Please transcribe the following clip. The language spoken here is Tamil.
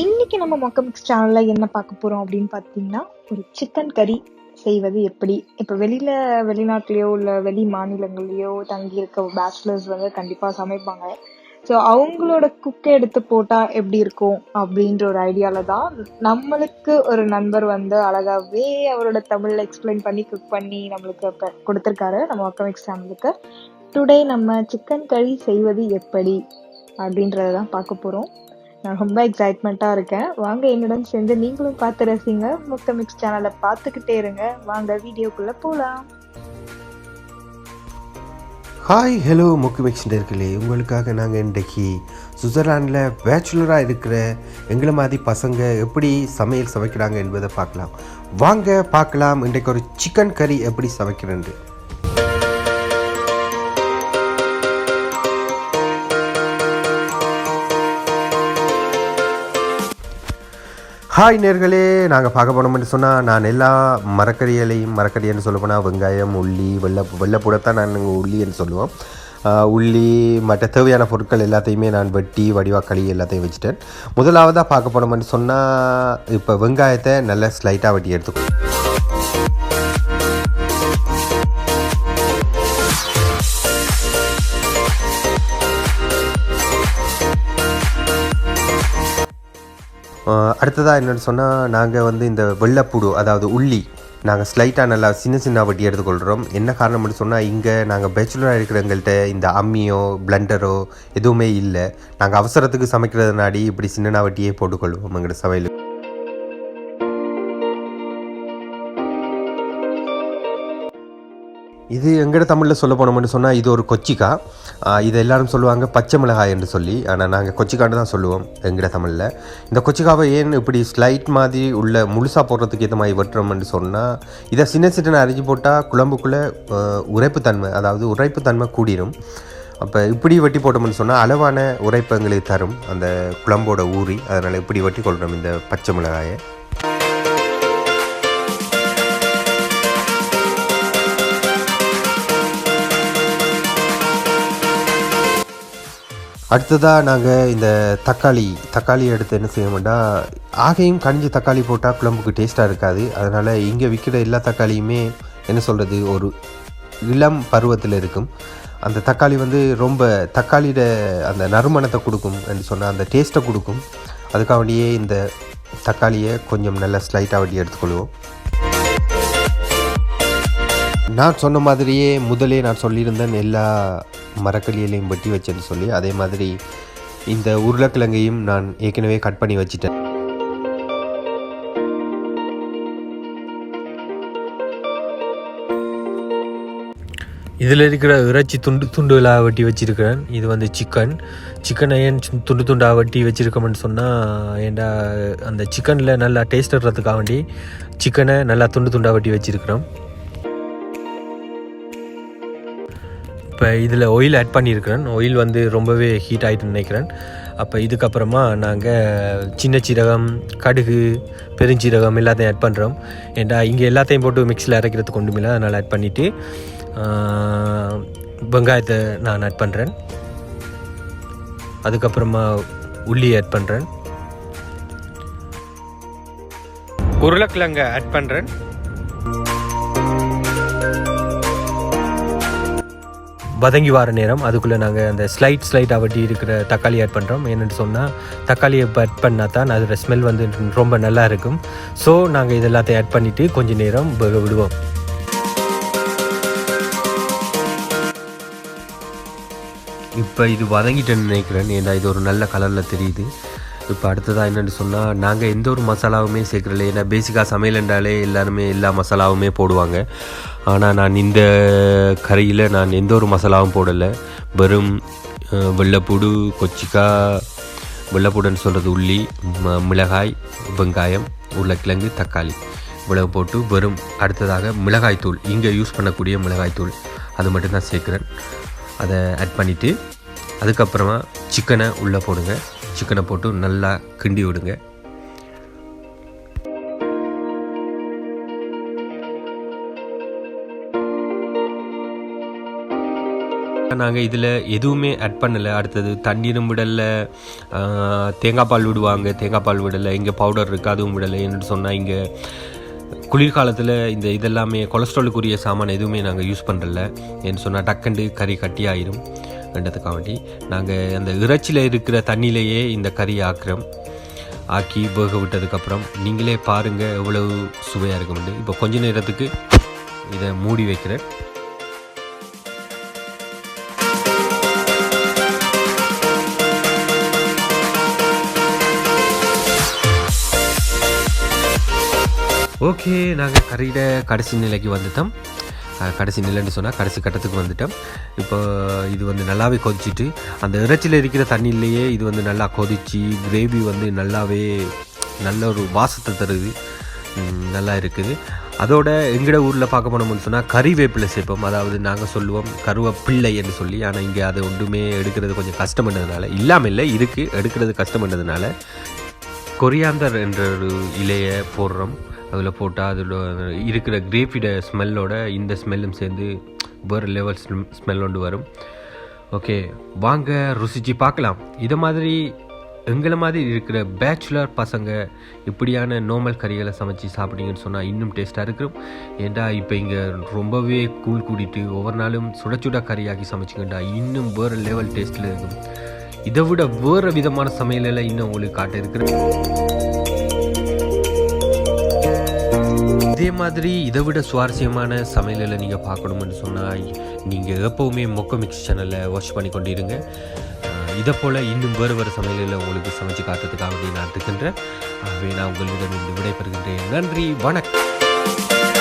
இன்னைக்கு நம்ம மொக்க மிக்ஸ் சேனல்ல என்ன பார்க்க போறோம் அப்படின்னு பார்த்தீங்கன்னா, ஒரு சிக்கன் கறி செய்வது எப்படி? இப்ப வெளிநாட்டிலயோ இல்ல வெளி மாநிலங்கள்லயோ தங்கி இருக்க பேச்சுலர்ஸ் வந்து கண்டிப்பா சமைப்பாங்க. ஸோ அவங்களோட குக்கை எடுத்து போட்டா எப்படி இருக்கும் அப்படின்ற ஒரு ஐடியால தான் நம்மளுக்கு ஒரு நண்பர் வந்து அழகாவே அவரோட தமிழ்ல எக்ஸ்பிளைன் பண்ணி குக் பண்ணி நம்மளுக்கு கொடுத்துருக்காரு நம்ம மொக்க மிக்ஸ் சேனலுக்கு. டுடே நம்ம சிக்கன் கறி செய்வது எப்படி அப்படின்றத தான் பார்க்க போறோம். நான் ரொம்ப எக்ஸைட்மெண்ட்டாக இருக்கேன். வாங்க என்னுடன் சேர்ந்து நீங்களும் பார்த்து ரசிங்க. மொக்க மிக்ஸ் சேனலை பார்த்துக்கிட்டே இருங்க. வாங்க வீடியோக்குள்ளே போகலாம். ஹாய் ஹலோ மொக்க மிக்ஸ் நேயர்களே, உங்களுக்காக நாங்கள் இன்றைக்கி சுவிட்சர்லாண்டில் பேச்சுலராக இருக்கிற எங்களை மாதிரி பசங்க எப்படி சமையல் சமைக்கிறாங்க என்பதை பார்க்கலாம். வாங்க பார்க்கலாம் இன்றைக்கு ஒரு சிக்கன் கறி எப்படி சமைக்கிறேன்னு. ஹாய் நேர்களே, நாங்கள் பார்க்க போனோம்னு சொன்னால் நான் எல்லா மரக்கறின்னு சொல்ல போனால் வெங்காயம், உள்ளி, வெள்ளைப்பூடத்தான் நான் உள்ளி என்று சொல்லுவோம். உள்ளி மற்ற தேவையான பொருட்கள் எல்லாத்தையுமே நான் வெட்டி வடிவாக்களி எல்லாத்தையும் வச்சுட்டேன். முதலாவதாக பார்க்க போனோம்னு சொன்னால் இப்போ வெங்காயத்தை நல்லா ஸ்லைட்டாக வெட்டி எடுத்துக்கணும். அடுத்ததாக என்னென்னு சொன்னால் நாங்கள் வந்து இந்த வெள்ளைப்பூடு அதாவது உள்ளி நாங்கள் ஸ்லைட்டாக நல்லா சின்ன வட்டி எடுத்துக்கொள்கிறோம். என்ன காரணம்னு சொன்னால் இங்கே நாங்கள் பேச்சுலராக இருக்கிறவங்கள்ட்ட இந்த அம்மியோ பிளண்டரோ எதுவுமே இல்லை. நாங்கள் அவசரத்துக்கு சமைக்கிறதுனாடி இப்படி சின்ன வட்டியே போட்டுக்கொள்வோம் எங்களோட சமையலுக்கு. இது எங்கட தமிழில் சொல்ல போனோம்னு சொன்னால் இது ஒரு கொச்சிக்காய். இதை எல்லோரும் சொல்லுவாங்க பச்சை மிளகாய் என்று சொல்லி, ஆனால் நாங்கள் கொச்சிக்கான்னு தான் சொல்லுவோம் எங்கட தமிழில். இந்த கொச்சிக்காவை ஏன் இப்படி ஸ்லைட் மாதிரி உள்ள முழுசாக போடுறதுக்கு ஏற்ற மாதிரி வெட்டுறோம்னு சொன்னால், இதை சின்ன அரிஞ்சு போட்டால் குழம்புக்குள்ளே உரைப்புத்தன்மை கூடிரும். அப்போ இப்படி வெட்டி போட்டோம்னு சொன்னால் அளவான உரைப்பு எங்களுக்கு தரும் அந்த குழம்போட ஊறி. அதனால் இப்படி வெட்டி கொள்கிறோம் இந்த பச்சை மிளகாயை. அடுத்ததாக நாங்கள் இந்த தக்காளி எடுத்து என்ன செய்யணும்னா, ஆகையும் கனிஞ்சு தக்காளி போட்டால் குழம்புக்கு டேஸ்ட்டாக இருக்காது. அதனால் இங்கே விற்கிற எல்லா தக்காளியுமே என்ன சொல்கிறது, ஒரு இளம் பருவத்தில் இருக்கும். அந்த தக்காளி வந்து ரொம்ப தக்காளியோட அந்த நறுமணத்தை கொடுக்கும் என்று சொன்னால் அந்த டேஸ்ட்டை கொடுக்கும். அதுக்காக வேண்டியே இந்த தக்காளியை கொஞ்சம் நல்லா ஸ்லைட்டாக வட்டி எடுத்துக்கொள்வோம். நான் சொன்ன மாதிரியே முதலே நான் சொல்லியிருந்தேன் எல்லா மரக்கறிகளையும் வெட்டி வச்சேன்னு சொல்லி. அதே மாதிரி இந்த உருளைக்கிழங்கையும் நான் ஏற்கனவே கட் பண்ணி வச்சுட்டேன். இதில் இருக்கிற இறைச்சி துண்டுகளாக வெட்டி வச்சுருக்கிறேன். இது வந்து சிக்கனை ஏன் துண்டாக வெட்டி வச்சுருக்கோம்னு சொன்னால், ஏன்டா அந்த சிக்கனில் நல்லா டேஸ்ட் வர்றதுக்காக வேண்டி சிக்கனை நல்லா துண்டாக வெட்டி வச்சுருக்கிறோம். இப்போ இதில் ஆயில் ஆட் பண்ணியிருக்கிறேன். ஆயில் வந்து ரொம்பவே ஹீட் ஆகிட்டுன்னு நினைக்கிறேன். அப்போ இதுக்கப்புறமா நாங்கள் சின்ன சீரகம், கடுகு, பெருஞ்சீரகம் எல்லாத்தையும் ஆட் பண்ணுறோம். ஏன்டா இங்கே எல்லாத்தையும் போட்டு மிக்ஸியில் அரைக்கிறதுக்கு கொண்டு இல்லை, அதனால் ஆட் பண்ணிவிட்டு வெங்காயத்தை நான் ஆட் பண்ணுறேன். அதுக்கப்புறமா உள்ளி ஆட் பண்ணுறேன். உருளைக்கிழங்கை ஆட் பண்ணுறேன். வதங்கி வர நேரம் அதுக்குள்ளே நாங்கள் அந்த ஸ்லைட்டாக வட்டி இருக்கிற தக்காளி ஆட் பண்ணுறோம். என்னென்னு சொன்னால் தக்காளியை ஆட் பண்ணால் தான் அதோட ஸ்மெல் வந்து ரொம்ப நல்லா இருக்கும். ஸோ நாங்கள் இது எல்லாத்தையும் ஆட் பண்ணிவிட்டு கொஞ்சம் நேரம் விடுவோம். இப்போ இது வதங்கிட்டேன்னு நினைக்கிறேன். ஏன்னா இது ஒரு நல்ல கலரில் தெரியுது. இப்போ அடுத்ததாக என்னென்னு சொன்னால் நாங்கள் எந்த ஒரு மசாலாவுமே சேர்க்குறல. ஏன்னா பேசிக்காக சமையல் என்றாலே எல்லாருமே எல்லா மசாலாவுமே போடுவாங்க. ஆனால் நான் இந்த கறியில் நான் எந்த ஒரு மசாலாவும் போடலை. வெறும் வெள்ளைப்பூடு, கொச்சிக்காய், வெள்ளைப்பூடுன்னு சொல்கிறது உள்ளி, மிளகாய், வெங்காயம், உருளைக்கிழங்கு, தக்காளி இவ்வளவு போட்டு வெறும் அடுத்ததாக மிளகாய்த்தூள், இங்கே யூஸ் பண்ணக்கூடிய மிளகாய்த்தூள் அது மட்டும்தான் சேர்க்குறேன். அதை ஆட் பண்ணிவிட்டு அதுக்கப்புறமா சிக்கனை உள்ளே போடுங்க. சிக்கனை போட்டு நல்லா கிண்டி விடுங்க. நாங்கள் இதில் எதுவுமே ஆட் பண்ணலை. அடுத்தது தண்ணீரும் விடலை, தேங்காய் பால் விடுவாங்க, தேங்காய் பால் விடலை, இங்கே பவுடர் இருக்குது அதுவும் விடலை. என்று சொன்னால் இங்கே குளிர்காலத்தில் இந்த இதெல்லாமே கொலஸ்ட்ராலுக்குரிய சாமான் எதுவுமே நாங்கள் யூஸ் பண்ணுறல. என்று சொன்னால் டக்கண்டு கறி கட்டி ஆயிரும் ரெண்டதுக்காக வேண்டி நாங்கள் அந்த இறைச்சியில் இருக்கிற தண்ணியிலேயே இந்த கறியை ஆக்கி வேக விட்டதுக்கப்புறம் நீங்களே பாருங்கள் எவ்வளவு சுவையாக இருக்கும்னு. இப்போ கொஞ்ச நேரத்துக்கு இதை மூடி வைக்கிறேன். ஓகே, நாங்கள் கறியிட கடைசி நிலைக்கு வந்துட்டோம். கடைசி நிலைன்னு சொன்னால் கடைசி கட்டத்துக்கு வந்துட்டோம். இப்போ இது வந்து நல்லாவே கொதிச்சிட்டு அந்த இறைச்சியில் இருக்கிற தண்ணியிலேயே இது வந்து நல்லா கொதிச்சு கிரேவி வந்து நல்லாவே நல்ல ஒரு வாசத்தை தருது, நல்லா இருக்குது. அதோட எங்கட ஊரில் பார்க்க போனோம்னு சொன்னால் கறிவேப்பிலை சேர்ப்போம். அதாவது நாங்கள் சொல்லுவோம் கருவேப்பிள்ளை என்று சொல்லி. ஆனால் இங்கே அதை ஒன்றுமே எடுக்கிறது கொஞ்சம் கஷ்டப்பட்டதுனால, இல்லாமல் இல்லை இருக்குது, எடுக்கிறது கஷ்டப்பட்டதுனால கொரியாந்தர் என்ற ஒரு இலையை போடுறோம். அதில் போட்டால் அதில் இருக்கிற கிரேவியோட ஸ்மெல்லோட இந்த ஸ்மெல்லும் சேர்ந்து வேறு லெவல் ஸ்மெல் ஒன்று வரும். ஓகே, வாங்க ருசிச்சு பார்க்கலாம். இதை மாதிரி எங்களை மாதிரி இருக்கிற பேச்சுலர் பசங்க இப்படியான நார்மல் கறிகளை சமைச்சு சாப்பிட்டீங்கன்னு சொன்னால் இன்னும் டேஸ்ட்டாக இருக்கும். ஏன்டா இப்போ இங்கே ரொம்பவே கூழ் கூடிட்டு ஒவ்வொரு நாளும் சுட கறியாக்கி சமைச்சிங்கண்டா இன்னும் வேறு லெவல் டேஸ்ட்டில் இருக்கும். இதை விட வேறு விதமான சமையலெல்லாம் இன்னும் உங்களுக்கு காட்ட இருக்கிறேன். இதே மாதிரி இதை விட சுவாரஸ்யமான சமையலில் நீங்கள் பார்க்கணும்னு சொன்னால் நீங்கள் எப்போவுமே மொக்க மிக்ஸ் சேனலை வாட்ச் பண்ணி கொண்டு இருங்க. இதை போல் இன்னும் வேறு சமையலில் உங்களுக்கு சமைச்சு காட்டுறதுக்காக நான் இருக்கின்றேன். ஆகவே நான் உங்களிடம் விடைபெறுகின்றேன். நன்றி, வணக்கம்.